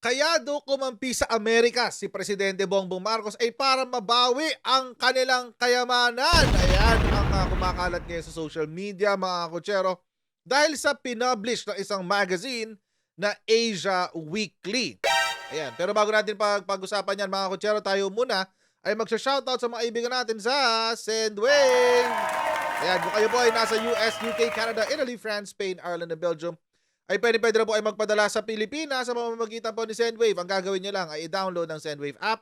Kaya daw kumampi sa Amerika si Presidente Bongbong Marcos ay para mabawi ang kanilang kayamanan. Ayan ang kumakalat ngayon sa social media mga kutsero dahil sa pinublish ng isang magazine na Asia Weekly. Ayan, pero bago natin pag-usapan yan mga kutsero, tayo muna ay magsha-shoutout sa mga ibigan natin sa Sendwave. Ayan, kung kayo po ay nasa US, UK, Canada, Italy, France, Spain, Ireland, and Belgium, ay pwede na po ay magpadala sa Pilipinas sa pamamagitan po ni Sendwave. Ang gagawin nyo lang ay i-download ang Sendwave app.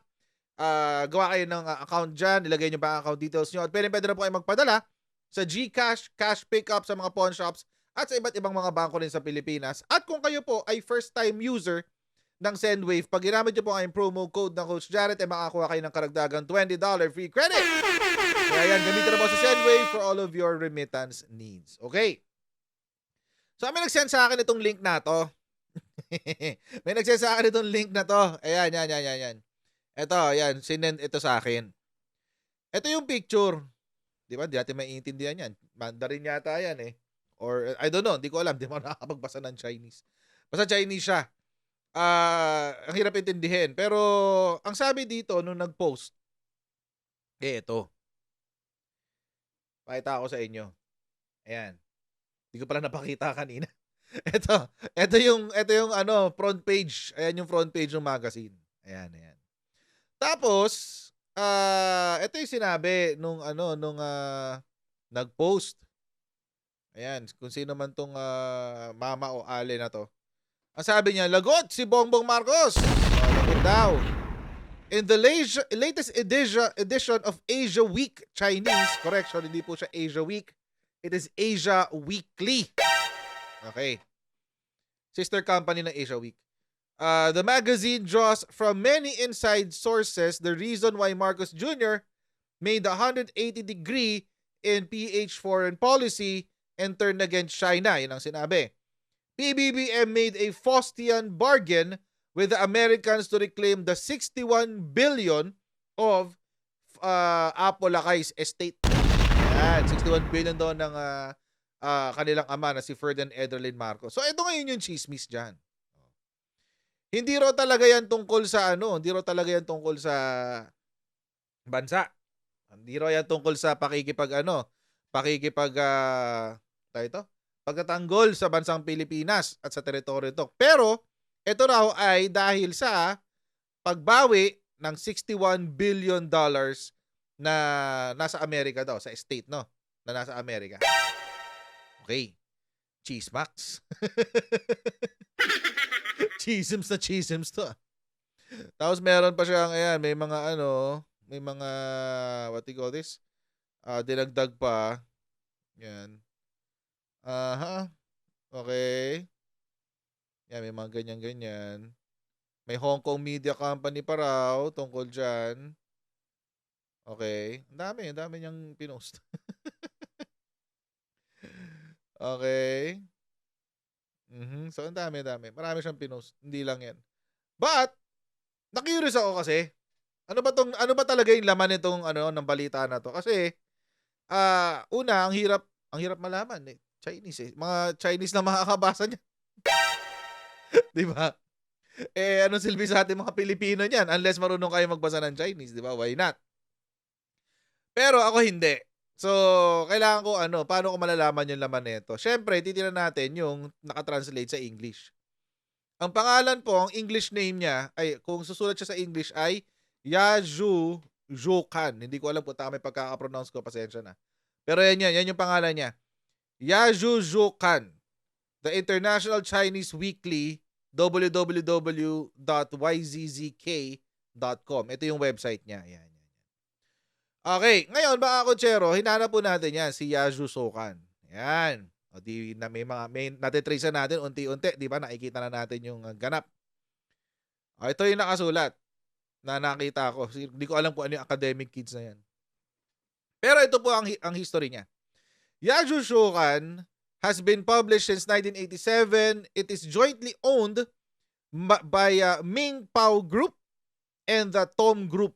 Gawa kayo ng account dyan, ilagay nyo pa ang account details nyo. At pwede na po ay magpadala sa GCash, cash pickup sa mga pawn shops, at sa iba't ibang mga bangko rin sa Pilipinas. At kung kayo po ay first-time user ng Sendwave, pag ginamit nyo po ang promo code ng Coach Jared, ay makakuha kayo ng karagdagang $20 free credit. Kaya yan, gamitin na po si Sendwave for all of your remittance needs. Okay? So, may nag-send sa akin itong link na to. May nag-send sa akin itong link na to. Ayan, yan. Ito, ayan, sinend ito sa akin. Ito yung picture. Di ba? Di natin maiintindihan yan. Mandarin yata yan eh. Or, I don't know, di ko alam. Di mo nakakapagbasa ng Chinese. Basta Chinese siya. Ang hirap intindihin. Pero, ang sabi dito, nung nag-post, ito. Pakita ako sa inyo. Ayan. Hindi ko pala napakita kanina. ito yung front page. Ayan yung front page ng magazine. Ayan. Tapos, ito yung sinabi nung nag-post. Ayan, kung sino man tong mama o ale na to. Ang sabi niya, lagot si Bongbong Marcos. Lagot daw. In the latest edition of Asia Week Chinese, correction, hindi po siya Asia Week. It is Asia Weekly. Okay. Sister company ng Asia Week. The magazine draws from many inside sources the reason why Marcos Jr. made the 180-degree in PH foreign policy and turned against China. Yan ang sinabi. PBBM made a Faustian bargain with the Americans to reclaim the 61 billion of Apolacay's estate. Yan, 61 billion doon ng kanilang ama na si Ferdinand Ederlin Marcos. So ito ngayon yung chismis dyan. Hindi raw talaga yan tungkol sa hindi raw talaga yan tungkol sa bansa. Hindi raw yan tungkol sa pagtatanggol sa bansang Pilipinas at sa teritoryo ito. Pero ito raw ay dahil sa pagbawi ng $61 billion na nasa Amerika daw, sa estate, no? Na nasa Amerika. Okay. Cheesemax. Chisms to. Tapos meron pa siyang, ayan, may mga what do you call this? Dinagdag pa. Yan. Okay. Yan, may mga ganyan-ganyan. May Hong Kong Media Company pa raw tungkol dyan. Okay. Ang dami niyang pinost. Okay. So, ang dami. Marami siyang pinost. Hindi lang yan. But, na-curious ako kasi, ano ba talaga yung laman nitong ng balita na to? Kasi, una, ang hirap malaman eh. Chinese eh. Mga Chinese na makakabasa niya. Di ba? Anong silbi sa ating mga Pilipino niyan? Unless marunong kayo magbasa ng Chinese, di ba? Why not? Pero ako hindi. So, kailangan ko paano ko malalaman yung laman nito? Syempre, titingnan natin yung nakatranslate sa English. Ang pangalan po, ang English name niya, ay kung susulat siya sa English ay Yaju Zhukan. Hindi ko alam kung tama yung pagkaka-pronounce ko, pasensya na. Pero yan yung pangalan niya. Yaju Zhukan. The International Chinese Weekly, www.yzzk.com. Ito yung website niya. Yan. Okay, ngayon mga kutsero, hinanap po natin yan, si Yaju Zhukan. Yan. O di na may natitrace natin unti-unti, di ba? Nakikita na natin yung ganap. O, ito yung nakasulat na nakita ko. Hindi ko alam kung ano yung academic kids na yan. Pero ito po ang history niya. Yaju Zhukan has been published since 1987. It is jointly owned by Ming Pao Group and the Tom Group.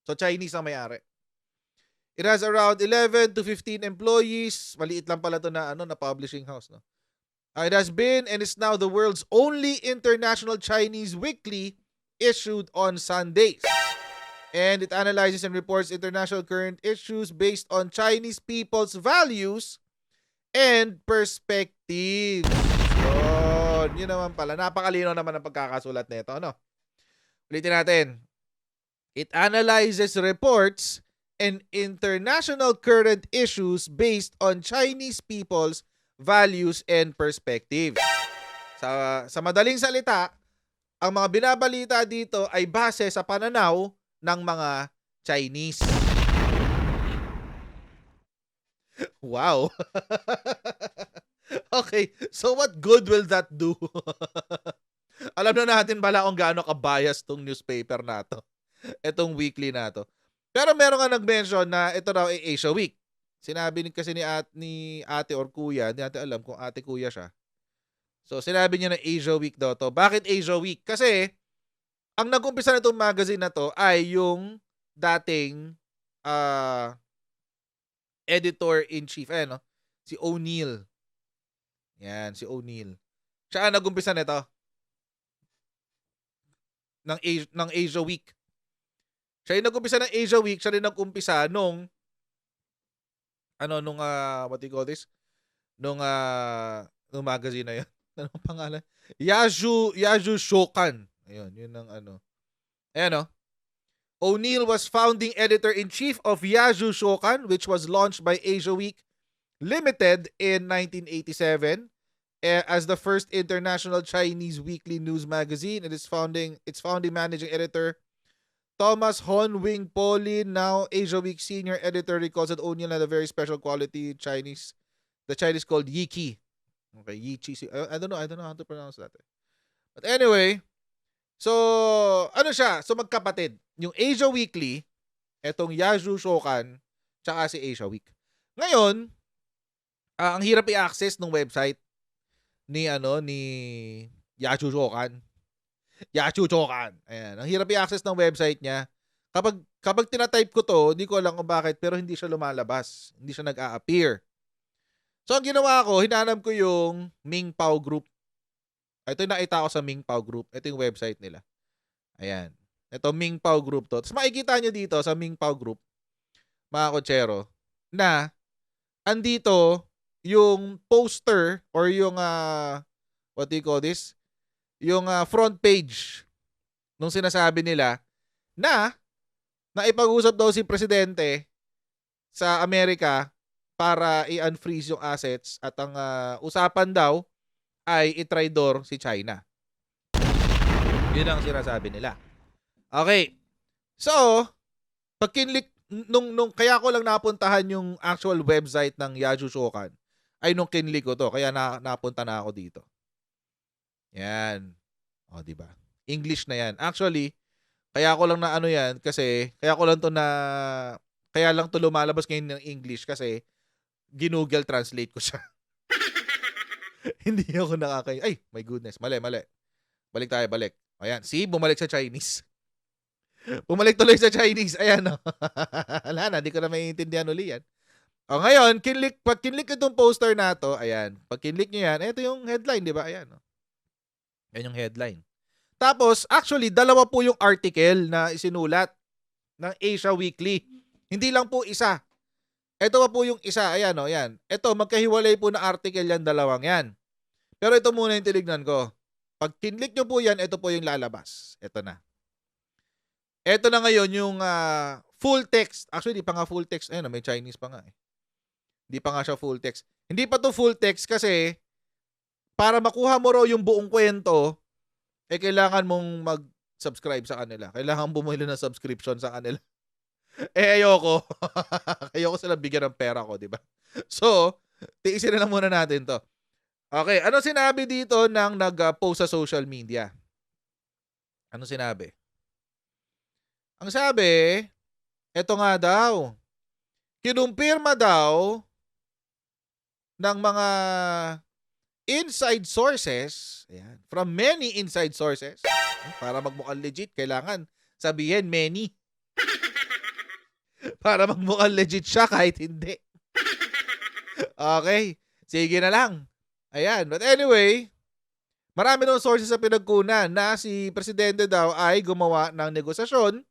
So, Chinese ang may-ari. It has around 11 to 15 employees. Maliit lang pala ito na publishing house, no? It has been and is now the world's only international Chinese weekly issued on Sundays. And it analyzes and reports international current issues based on Chinese people's values and perspectives. Yun naman pala. Napakalino naman ang pagkakasulat nito, ano? Ulitin natin. It analyzes reports and international current issues based on Chinese people's values and perspectives. Sa madaling salita, ang mga binabalita dito ay base sa pananaw ng mga Chinese. Wow. Okay, so what good will that do? Alam na natin pala kung gaano ka-bias tong newspaper na to. Itong weekly na to. Pero meron nga nag-mention na ito raw ay Asia Week. Sinabi kasi ni ate or kuya, hindi natin alam kung ate kuya siya. So sinabi niya na Asia Week daw to. Bakit Asia Week? Kasi ang nag-umpisa na itong magazine na to ay yung dating editor-in-chief, no? Si O'Neill. Yan, si O'Neill. Siya ang nag-umpisa nito. Ng Asia Week. Siya yung nag-umpisa ng Asia Week, siya rin nag-umpisa nung what do you call this? Nung magazine na yun. Anong pangalan? Yaju Shokan. Ayun, yun ang Ayan, O'Neill was founding editor-in-chief of Yaju Shokan, which was launched by Asia Week Limited in 1987 as the first international Chinese weekly news magazine. Its founding managing editor Thomas Honwing Polin, now Asia Week senior editor, recalls that O'Neill had a very special quality the Chinese called Yiki. Okay, Yichi. I don't know how to pronounce that. But anyway, so siya? So magkapatid. Yung Asia Weekly, etong Yaju Shokan, tsaka si Asia Week. Ngayon, ang hirap i-access ng website ni Yaju Shokan. Yaju Shokan. Ayan, ang hirap i-access ng website niya. Kapag tina-type ko to, hindi ko alam kung bakit, pero hindi siya lumalabas. Hindi siya nag-a-appear. So ang ginawa ko, hinanap ko yung Ming Pao Group. Ito yung nakita ko sa Ming Pao Group. Ito yung website nila. Ayan. Ito Ming Pao Group to. Tapos makikita nyo dito sa Ming Pao Group, mga kotsero, na andito yung poster or yung what do you call this? Yung front page nung sinasabi nila na naipag-usap daw si Presidente sa Amerika para i-unfreeze yung assets at ang usapan daw ay i-traitor si China. Yun ang sinasabi nila. Okay. So, pag kinlik nung kaya ko lang napuntahan yung actual website ng Yaju Shokan ay nung kinlik ko to, kaya napunta na ako dito. Yan. O, di ba? English na yan. Actually, kaya ko lang na yan kasi kaya lang to lumalabas ngayon ng English kasi ginoogle translate ko siya. Hindi ako ay, my goodness, mali. Balik. Ayan, bumalik sa Chinese. Bumalik tuloy sa Chinese. Ayan, no. Wala na, di ko na maiintindihan uli yan. O, ngayon, pag kinlik itong poster na to, ayan, pag kinlik nyo yan, ito yung headline, di ba? Ayan, no. Yan yung headline. Tapos, actually, dalawa po yung article na isinulat ng Asia Weekly. Hindi lang po isa. Ito pa po yung isa. Ayan, o, yan. Ito, magkahiwalay po na article yan, dalawang yan. Pero ito muna yung tinignan ko. Pag kinlik nyo po yan, ito po yung lalabas. Ito na. Ito na ngayon yung full text. Actually, di pa nga full text. Ayun, may Chinese pa nga eh. Di pa nga siya full text. Hindi pa to full text kasi para makuha mo raw yung buong kwento, kailangan mong mag-subscribe sa kanila. Kailangan bumili ng subscription sa kanila. Ayoko. Ayoko sila bigyan ng pera ko, di ba? So, tiisin na lang muna natin to. Okay, ano sinabi dito ng nag-post sa social media? Ano sinabi? Ang sabi, eto nga daw, kinumpirma daw ng mga inside sources, ayan, from many inside sources, para magmukhang legit, kailangan sabihin many. Para magmukhang legit siya kahit hindi. Okay, sige na lang. Ayan. But anyway, marami daw sources sa pinagkunan na si Presidente daw ay gumawa ng negosasyon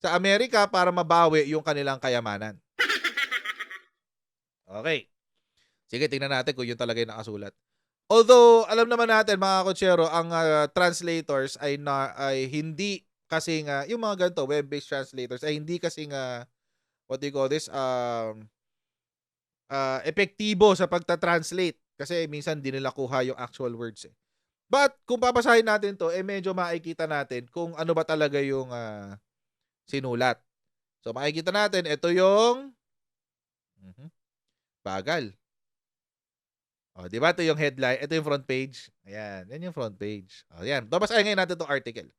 sa Amerika para mabawi yung kanilang kayamanan. Okay. Sige, tingnan natin kung yun talaga yung nakasulat. Although, alam naman natin mga kotsero, ang translators ay hindi kasing, yung mga ganito, web-based translators, ay hindi kasing, what do you call this, epektibo sa pagta-translate. Kasi minsan di nila kuha yung actual words eh. But kung papasahin natin to, medyo makikita natin kung ano ba talaga yung sinulat. So makikita natin, ito yung bagal. O, di ba ito yung headline? Ito yung front page. Ayan, yan yung front page. O, yan. Babasahin ngayon natin itong article.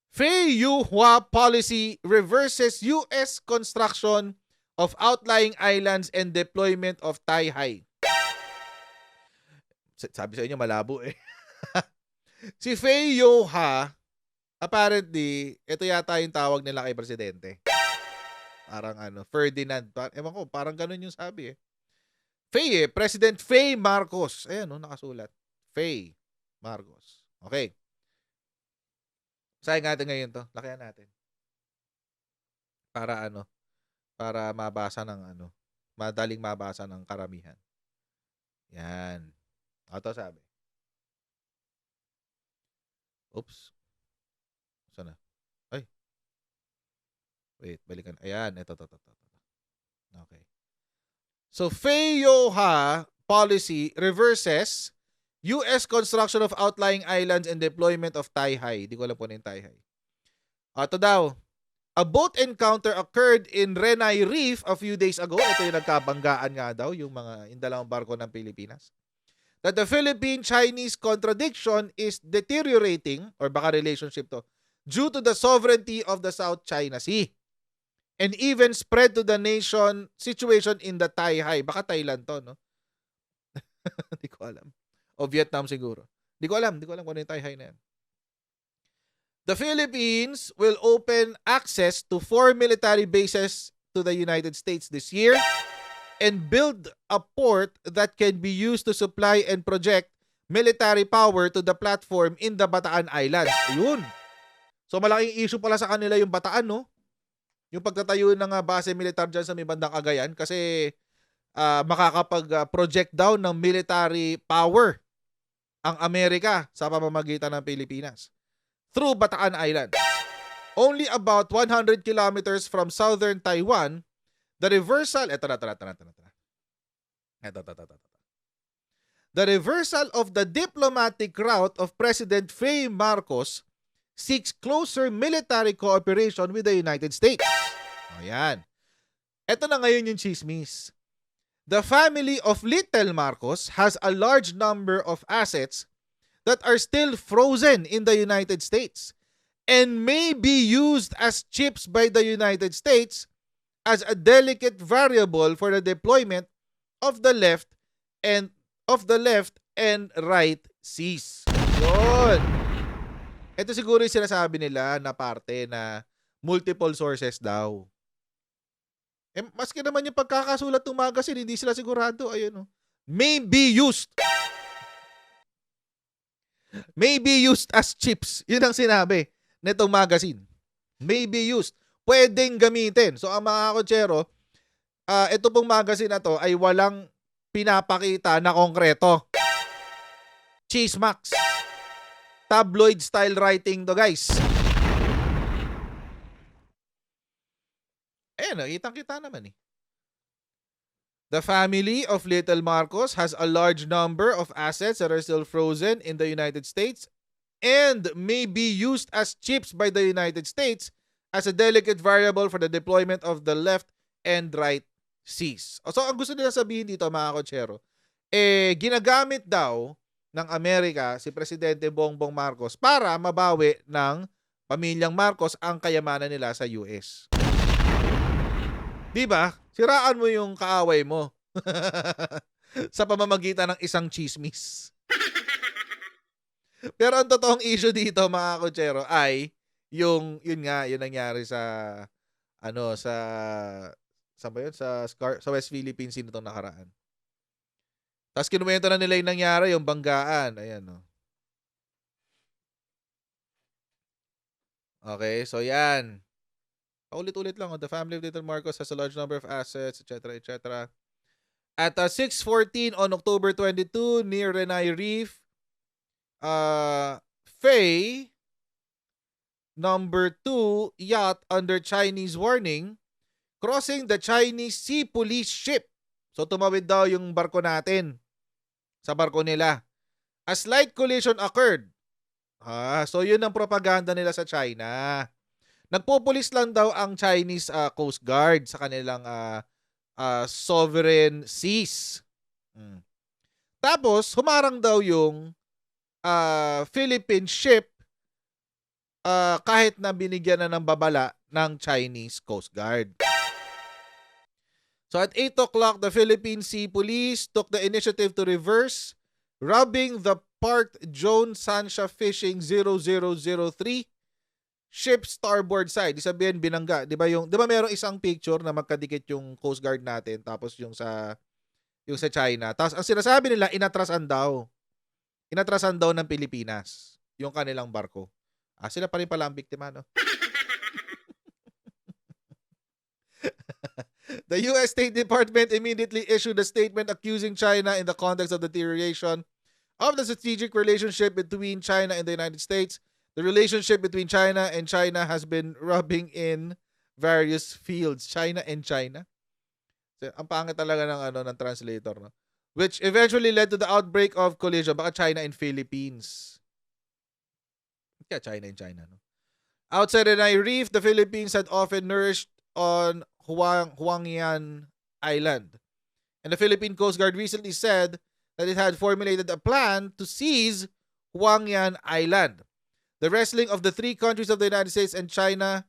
Fei Yuhua policy reverses U.S. construction of outlying islands and deployment of Taihay. Sabi sa inyo, malabo eh. Si Fei Yuhua, apparently, ito yata yung tawag nila kay Presidente. Parang Ferdinand. Ewan ko, parang ganun yung sabi eh. Fei President Fei Marcos. Ayan, nakasulat. Fei Marcos. Okay. Sayang natin ngayon to. Lakihan natin. Para para mabasa ng madaling mabasa ng karamihan. Yan. Ito sabi. Oops. Saan na? Ay. Wait, balikan. Ayan, ito. Okay. So, Fei Yuhua policy reverses U.S. construction of outlying islands and deployment of Taihay. Di ko alam po na yung Taihay. Ito daw. A boat encounter occurred in Renai Reef a few days ago. Ito yung nagkabanggaan nga daw, yung dalawang barko ng Pilipinas. That the Philippine-Chinese contradiction is deteriorating, or baka relationship to, due to the sovereignty of the South China Sea. And even spread to the nation situation in the Taihay. Baka Thailand to, no? Di ko alam. O Vietnam siguro. Di ko alam kung ano yung Taihay na yan. The Philippines will open access to 4 military bases to the United States this year and build a port that can be used to supply and project military power to the platform in the Bataan Islands. Ayun. So malaking issue pala sa kanila yung Bataan, no? Yung pagtatayo ng base militar dyan sa may bandang Cagayan kasi makakapag-project daw ng military power ang Amerika sa pamamagitan ng Pilipinas through Bataan Island. Only about 100 kilometers from southern Taiwan, the reversal... The reversal of the diplomatic route of President Fei Marcos seeks closer military cooperation with the United States. Ayan. Ito na ngayon yung chismis. The family of Little Marcos has a large number of assets that are still frozen in the United States and may be used as chips by the United States as a delicate variable for the deployment of the left and right seas. Yun. Ito siguro yung sinasabi nila na parte na multiple sources daw. Maski naman yung pagkakasulat ng magazine, hindi sila sigurado. Ayun, may be used. May be used as chips. Yun ang sinabi nitong magazine. May be used. Pwedeng gamitin. So, ang mga kotsero, ito pong magazine na to ay walang pinapakita na konkreto. Chismax. Tabloid style writing to, guys. Ayan, kitang-kita naman eh. The family of Little Marcos has a large number of assets that are still frozen in the United States and may be used as chips by the United States as a delicate variable for the deployment of the left and right seas. So, ang gusto nila sabihin dito, mga kotsero, ginagamit daw ng Amerika si Presidente Bongbong Marcos para mabawi ng pamilyang Marcos ang kayamanan nila sa US. Diba? Siraan mo yung kaaway mo sa pamamagitan ng isang chismis. Pero ang totoong issue dito, mga kotsero, ay yun nangyari sa sa West Philippines nitong nakaraan. Tapos kinuwento na nila yung nangyari, yung banggaan. Ayan, no. Okay, so yan. Paulit-ulit lang. The family of Little Marcos has a large number of assets, etc., etc. At 6:14 on October 22, near Renai Reef, Faye, number 2 yacht under Chinese warning, crossing the Chinese Sea Police ship. So tumawid daw yung barko natin sa barko nila. A slight collision occurred. So yun ang propaganda nila sa China. Nagpupulis lang daw ang Chinese Coast Guard sa kanilang sovereign seas. Tapos, humarang daw yung Philippine ship kahit na binigyan na ng babala ng Chinese Coast Guard. So at 8 o'clock, the Philippine Sea Police took the initiative to reverse, robbing the parked Joan Sancha Fishing 0003 ship starboard side. Di sabihin binangga, 'di ba merong isang picture na magkadikit yung Coast Guard natin tapos yung sa China. Tapos ang sinasabi nila inatrasan daw ng Pilipinas yung kanilang barko. Sila pa rin pala ang biktima, no? The US State Department immediately issued a statement accusing China in the context of the deterioration of the strategic relationship between China and the United States. The relationship between China and China has been rubbing in various fields. China and China. So, ang pangit talaga ng translator, no? Which eventually led to the outbreak of collision. Baka China and Philippines. Kaya China and China, no? Outside Renai Reef, the Philippines had often nourished on Huangyan Island. And the Philippine Coast Guard recently said that it had formulated a plan to seize Huangyan Island. The wrestling of the three countries of the United States and China,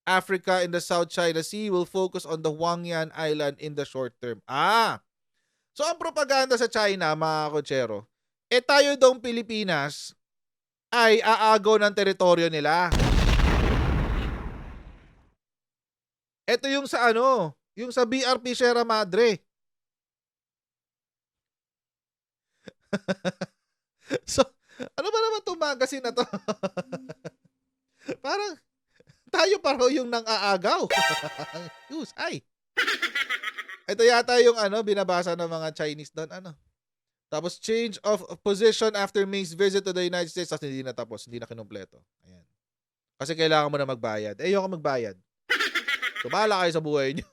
Africa in the South China Sea will focus on the Huangyan Island in the short term. So ang propaganda sa China, mga kotsero, tayo daw Pilipinas ay aagaw ng teritoryo nila. Ito yung sa yung sa BRP Sierra Madre. So, ano ba naman itong magazine na to? Parang tayo pa raw yung nang-aagaw. Ay. Ito yata yung binabasa ng mga Chinese doon. Tapos change of position after May's visit to the United States. Tapos hindi na tapos, hindi na kinumpleto. Ayan. Kasi kailangan mo na magbayad. Ayoko magbayad. So, bahala kayo sa buhay nyo.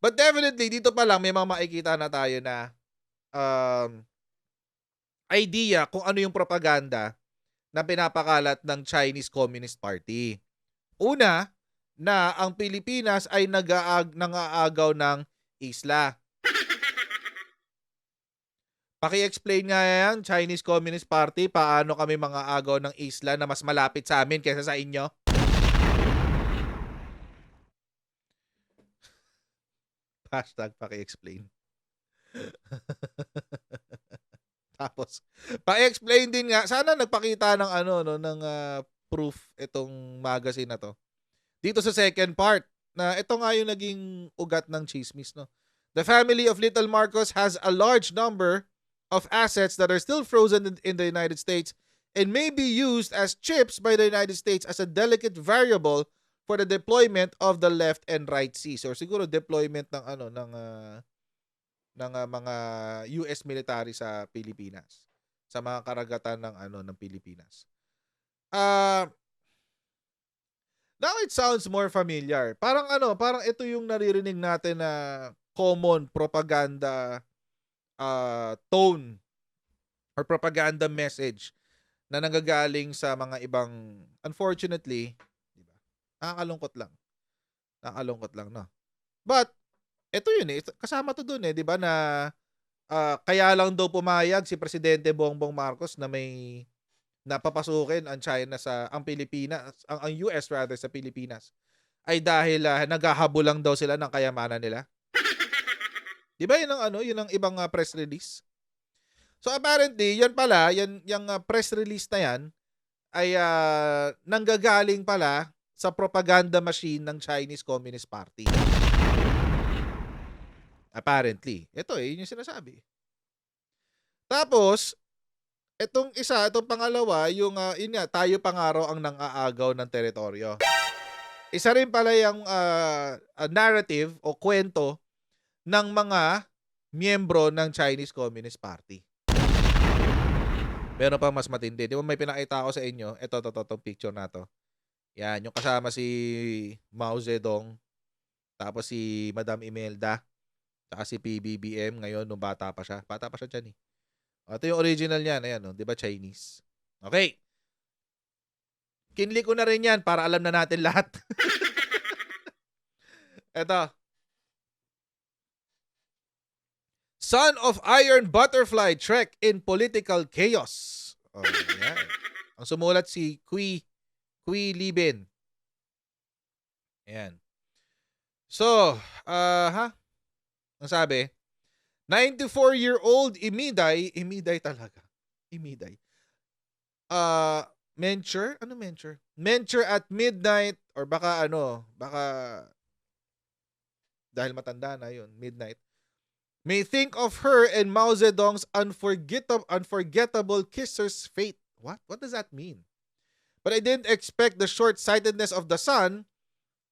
But definitely, dito pa lang may mga makikita na tayo na idea kung ano yung propaganda na pinapakalat ng Chinese Communist Party. Una, na ang Pilipinas ay nang-aagaw ng isla. Paki-explain nga yan, Chinese Communist Party, paano kami mga agaw ng isla na mas malapit sa amin kaysa sa inyo? Hashtag paki-explain. Tapos, pa-explain din nga, sana nagpakita ng ng proof itong magazine na to. Dito sa second part, na ito nga yung naging ugat ng chismis, no. The family of Little Marcos has a large number of assets that are still frozen in the United States and may be used as chips by the United States as a delicate variable for the deployment of the left and right seas, or siguro deployment ng mga US military sa Pilipinas, sa mga karagatan ng Pilipinas. Now it sounds more familiar. Parang ito yung naririnig natin na common propaganda tone or propaganda message na nanggagaling sa mga ibang, unfortunately, di ba? Nakakalungkot lang, no? But ito yun kasama to dun di ba, na kaya lang daw pumayag si Presidente Bongbong Marcos na may napapasukin ang China ang Pilipinas, ang US rather sa Pilipinas, ay dahil naghahabol lang daw sila ng kayamanan nila. Di ba yun ang ibang press release? So apparently, yan pala, yung press release na yan ay nanggagaling pala sa propaganda machine ng Chinese Communist Party. Apparently. Ito yun yung sinasabi. Tapos, itong pangalawa, yun nga, tayo pa nga raw ang nang-aagaw ng teritoryo. Isa rin pala yung narrative o kwento ng mga miyembro ng Chinese Communist Party. Meron pang mas matindi. Di ba may pinakita ako sa inyo? Itong picture na to. Yan, yung kasama si Mao Zedong, tapos si Madam Imelda, saka si PBBM ngayon nung bata pa siya. Bata pa siya dyan eh. Ito yung original niyan. Ayan, no? Di ba Chinese? Okay. Kinli ko na rin yan para alam na natin lahat. Ito. Son of Iron Butterfly trek in political chaos. Oh, yan. Ang sumulat si Kui Libin. Ayan. So, ang sabi, 94-year-old Imiday talaga. Imiday. Menture? Ano menture? Menture at midnight or baka dahil matanda na yun, midnight. May think of her and Mao Zedong's unforgettable kisser's fate. What? What does that mean? But I didn't expect the short-sightedness of the son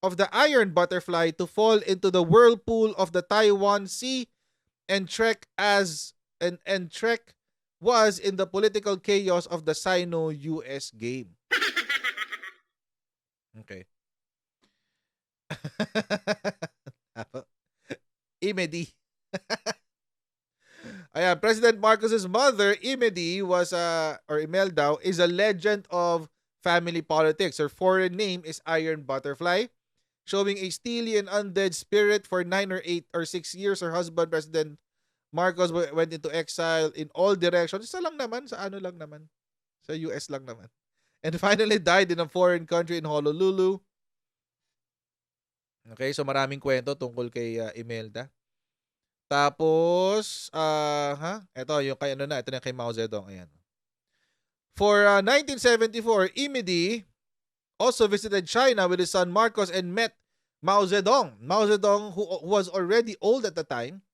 of the Iron Butterfly to fall into the whirlpool of the Taiwan Sea and Trek was in the political chaos of the Sino-US game. Okay. Imedi. Ayan, President Marcos's mother, Imedi, Imelda, is a legend of family politics. Her foreign name is Iron Butterfly, showing a steely and undead spirit. For 9 or 8 or 6 years, her husband, President Marcos, went into exile in all directions. Isa lang naman, sa ano lang naman. Sa US lang naman. And finally died in a foreign country in Honolulu. Okay, so maraming kwento tungkol kay Imelda. Tapos, ito yung kay ito na kay Mao Zedong. Ayan. For 1974, Imedi also visited China with his son Marcos and met Mao Zedong. Mao Zedong, who was already old at the time,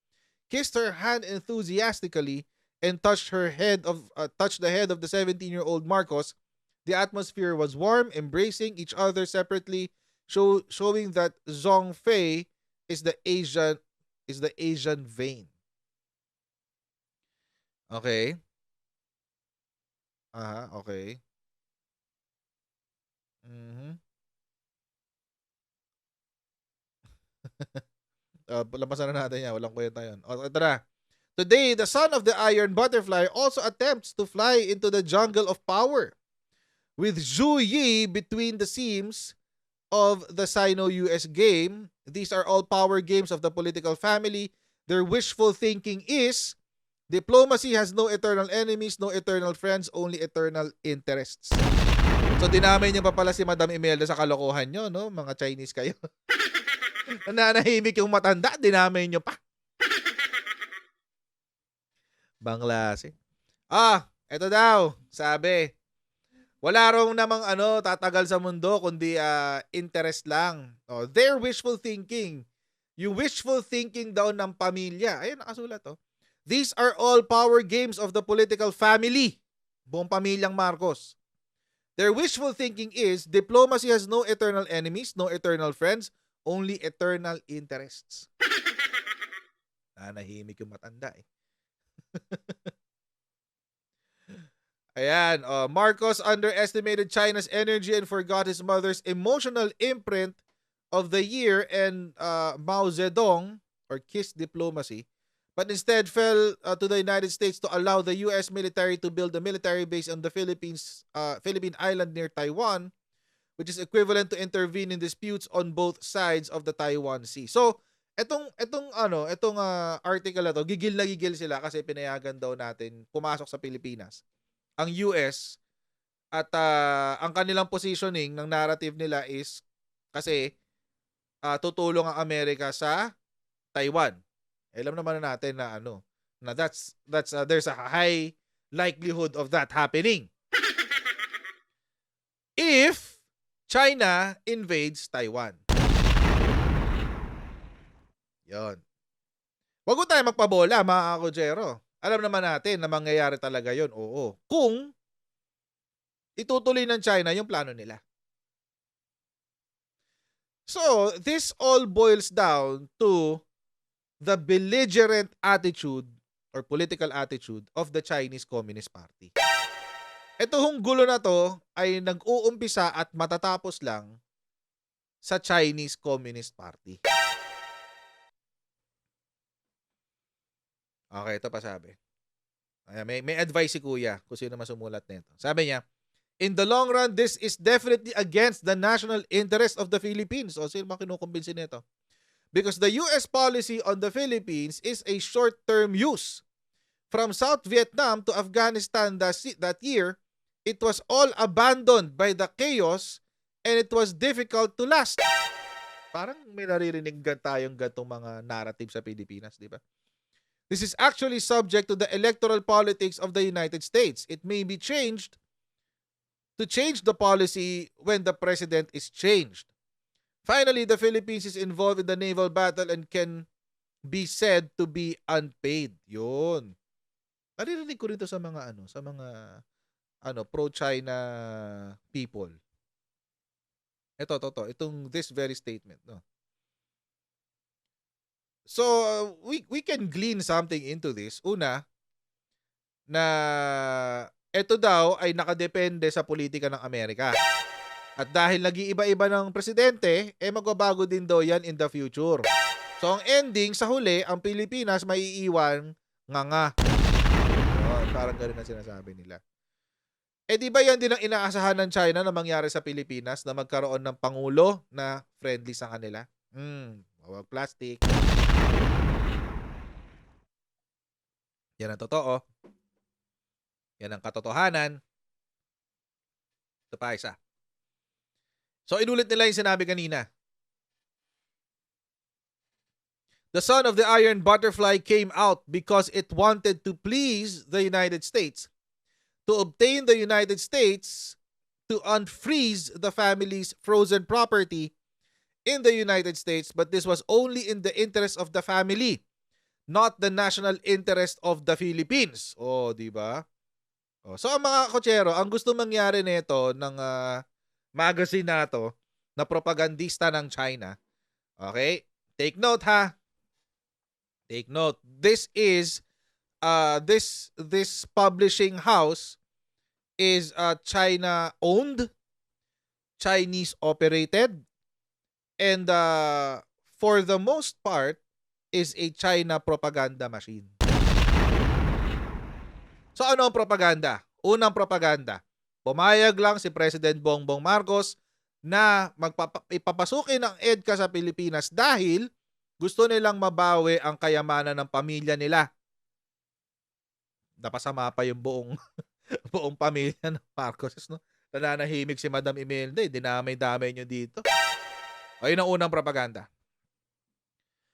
kissed her hand enthusiastically and touched the head of the 17-year-old Marcos. The atmosphere was warm, embracing each other separately, showing that Zhong Fei is the Asian vein. Okay. Okay. Lampasan na natin yan. Walang kwenta yun. Ito na. Today, the son of the Iron Butterfly also attempts to fly into the jungle of power. With Zhu Yi between the seams of the Sino-US game, these are all power games of the political family. Their wishful thinking is, diplomacy has no eternal enemies, no eternal friends, only eternal interests. So dinamay niyo pa pala si Madam Imelda sa kalokohan nyo, no? Mga Chinese kayo. Nananahimik yung matanda, dinamay nyo pa. Banglase. Eto daw, sabi, wala raw namang tatagal sa mundo kundi interest lang. Their wishful thinking. Yung wishful thinking daw ng pamilya. Ayun, nakasulat to. These are all power games of the political family. Buong pamilyang Marcos. Their wishful thinking is, diplomacy has no eternal enemies, no eternal friends, only eternal interests. Nanahimik yung matanda eh. Ayan, Marcos underestimated China's energy and forgot his mother's emotional imprint of the year and Mao Zedong, or kiss diplomacy, but instead fell to the United States to allow the US military to build a military base on the Philippine island near Taiwan, which is equivalent to intervene in disputes on both sides of the Taiwan Sea. So, etong article na to, gigil na gigil sila kasi pinayagan daw natin pumasok sa Pilipinas ang US at ang kanilang positioning ng narrative nila is kasi tutulong ang Amerika sa Taiwan. Alam naman natin na na there's a high likelihood of that happening if China invades Taiwan. Yon. Wag ko tayo magpabola, mga kakutsero. Alam naman natin na mangyayari talaga yon, oo. Kung itutuloy ng China yung plano nila. So, this all boils down to the belligerent attitude or political attitude of the Chinese Communist Party. Ito hong gulo na to ay nag-uumpisa at matatapos lang sa Chinese Communist Party. Okay, ito pa sabi. May advice si Kuya kung sino masumulat nito. Sabi niya, in the long run, this is definitely against the national interest of the Philippines. O sino mga kinukumbinsin nito? Because the US policy on the Philippines is a short-term use. From South Vietnam to Afghanistan that year, it was all abandoned by the chaos and it was difficult to last. Parang may naririnig tayong gantong mga narrative sa Pilipinas, di ba? This is actually subject to the electoral politics of the United States. It may be changed to change the policy when the president is changed. Finally, the Philippines is involved in the naval battle and can be said to be unpaid. Yun. Naririnig ko rito sa mga pro-China people. Itong this very statement, no. So, we can glean something into this. Una, na ito daw ay nakadepende sa politika ng Amerika. At dahil nag-iiba-iba ng presidente, magbabago din daw yan in the future. So, ang ending, sa huli, ang Pilipinas maiiwan nga. Parang gano'n na sinasabi nila. Di ba yan din ang inaasahan ng China na mangyari sa Pilipinas na magkaroon ng pangulo na friendly sa kanila? Huwag plastic. Yan ang totoo. Yan ang katotohanan. Ito pa isa. So, inulit nila yung sinabi kanina. The son of the iron butterfly came out because it wanted to please the United States. To obtain the United States to unfreeze the family's frozen property in the United States, but this was only in the interest of the family, not the national interest of the Philippines. Di ba? So, ang mga kotsero, ang gusto mangyari nito ng magazine na to, na propagandista ng China, okay? Take note, ha? Take note. This is this publishing house is China-owned, Chinese-operated, and for the most part, is a China propaganda machine. So ano ang propaganda? Unang propaganda, pumayag lang si President Bongbong Marcos na ipapasukin ang EDCA sa Pilipinas dahil gusto nilang mabawi ang kayamanan ng pamilya nila. Napasama pa yung buong pamilya ng Marcos, no? Nananahimik si Madam Imelda, dinamay-damay nyo dito. Ayun ang unang propaganda.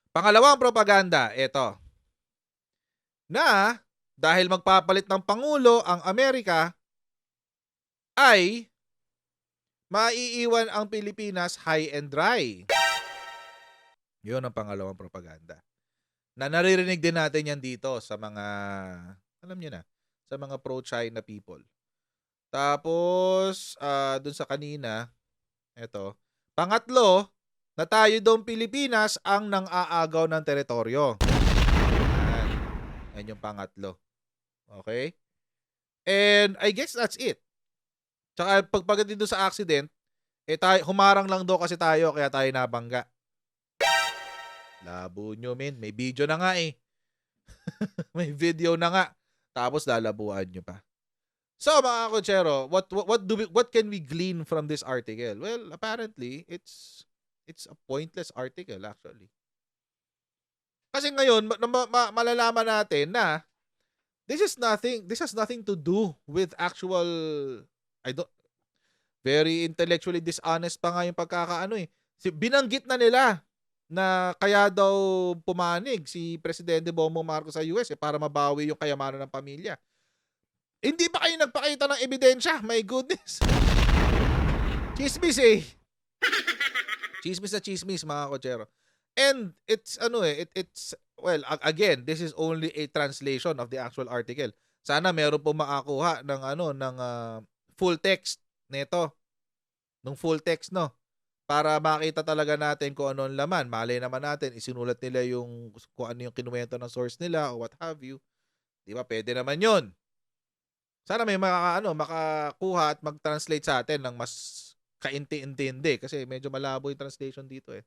Pangalawang propaganda, ito. Na dahil magpapalit ng Pangulo ang Amerika, ay maiiwan ang Pilipinas high and dry. Yun ang pangalawang propaganda. Na naririnig din natin yan dito sa mga, alam niyo na, sa mga pro-China people. Tapos, dun sa kanina, eto, pangatlo, na tayo doon Pilipinas ang nang-aagaw ng teritoryo. Yan yung pangatlo. Okay? And I guess that's it. Tsaka pagpagdating doon sa accident, tayo, humarang lang daw kasi tayo kaya tayo nabangga. Labo nyo, men. May video na nga eh. May video na nga. Tapos lalabuan nyo pa. So mga kotsero, what can we glean from this article? Well, apparently, it's a pointless article actually. Kasi ngayon, malalaman natin na this has nothing to do with actual, very intellectually dishonest pa nga yung pagkakaano eh. Binanggit na nila na kaya daw pumanig si Presidente Bongbong Marcos sa US para mabawi yung kayamanan ng pamilya. Hindi ba kayo nagpakita ng ebidensya? My goodness. Chismis eh. Chismis na chismis, mga kotsero. And it's Well, again, this is only a translation of the actual article. Sana meron po makakuha ng full text nito, nung full text, no? Para makita talaga natin kung ano ang laman. Malay naman natin, isinulat nila yung kung ano yung kinuwento ng source nila o what have you. Di ba? Pwede naman yun. Sana may makakuha at mag-translate sa atin ng mas kainti-intindi kasi medyo malabo yung translation dito eh.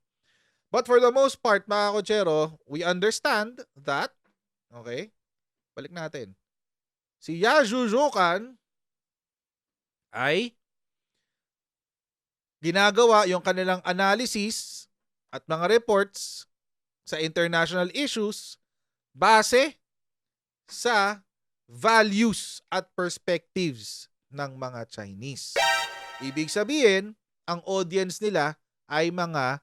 But for the most part, mga kotsero, we understand that, okay, balik natin. Si Yaju Zhokan ay ginagawa yung kanilang analysis at mga reports sa international issues base sa values at perspectives ng mga Chinese. Ibig sabihin, ang audience nila ay mga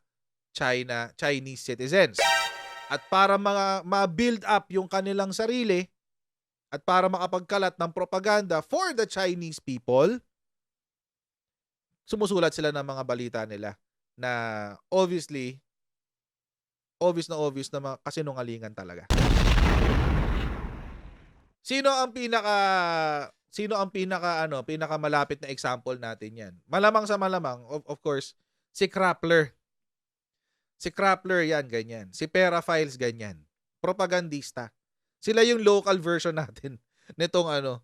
Chinese citizens. At para ma-build up yung kanilang sarili at para makapagkalat ng propaganda for the Chinese people, sumusulat sila ng mga balita nila na obvious na kasinungalingan talaga. Sino ang pinakamalapit na example natin yan? Malamang sa malamang, of course, si Krappler. Si Krappler yan, ganyan. Si Perafiles, ganyan. Propagandista. Sila yung local version natin nitong anong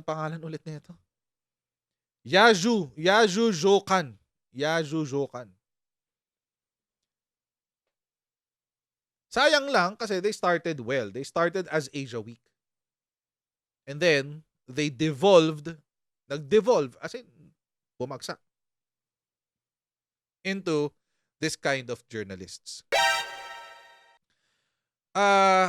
pangalan ulit nito? Yaju Zhokan. Yaju Zhokan. Sayang lang kasi they started well. They started as Asia Week. And then, they nag-devolve, as in, bumagsak into this kind of journalists.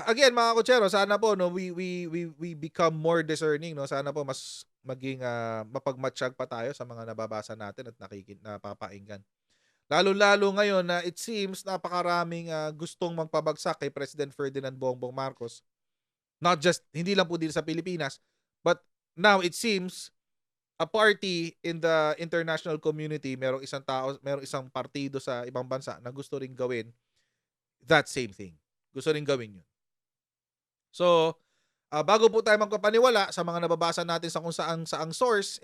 Again, mga kotsero, sana po we become more discerning, no? Sana po mas maging mapagmatsyag pa tayo sa mga nababasa natin at napapakinggan. Lalo-lalo ngayon na it seems napakaraming gustong magpabagsak kay President Ferdinand Bongbong Marcos. Hindi lang po dito sa Pilipinas, but now it seems a party in the international community, merong isang partido sa ibang bansa na gusto ring gawin that same thing. Gusto ring gawin yun. So, bago po tayo magpapaniwala sa mga nababasa natin sa kung saang source,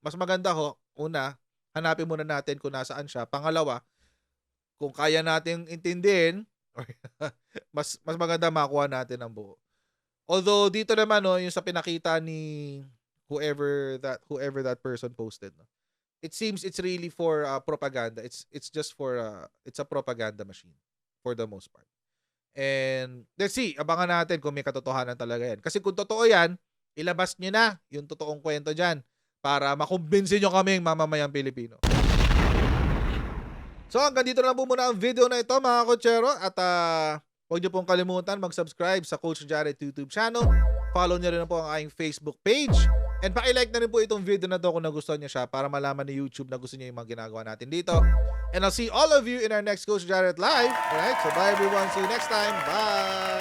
mas maganda una, hanapin muna natin kung nasaan siya. Pangalawa, kung kaya nating intindihin, mas maganda makuha natin ang buo. Although dito naman yung sa pinakita ni whoever that person posted, no, it seems it's really for propaganda. It's just for it's a propaganda machine for the most part. And let's see, abangan natin kung may katotohanan talaga yan. Kasi kung totoo yan, ilabas niyo na yung totoong kwento dyan para makumbinsin nyo kaming mamamayang Pilipino. So hanggang dito na lang po muna ang video na ito, mga kotsero. At huwag nyo pong kalimutan mag-subscribe sa Coach Jared YouTube channel. Follow nyo rin po ang aking Facebook page. And paki-like na rin po itong video na to kung nagustuhan nyo siya para malaman ni YouTube na gusto nyo yung mga ginagawa natin dito. And I'll see all of you in our next Coach Jared Live. Alright, so bye everyone. See you next time. Bye!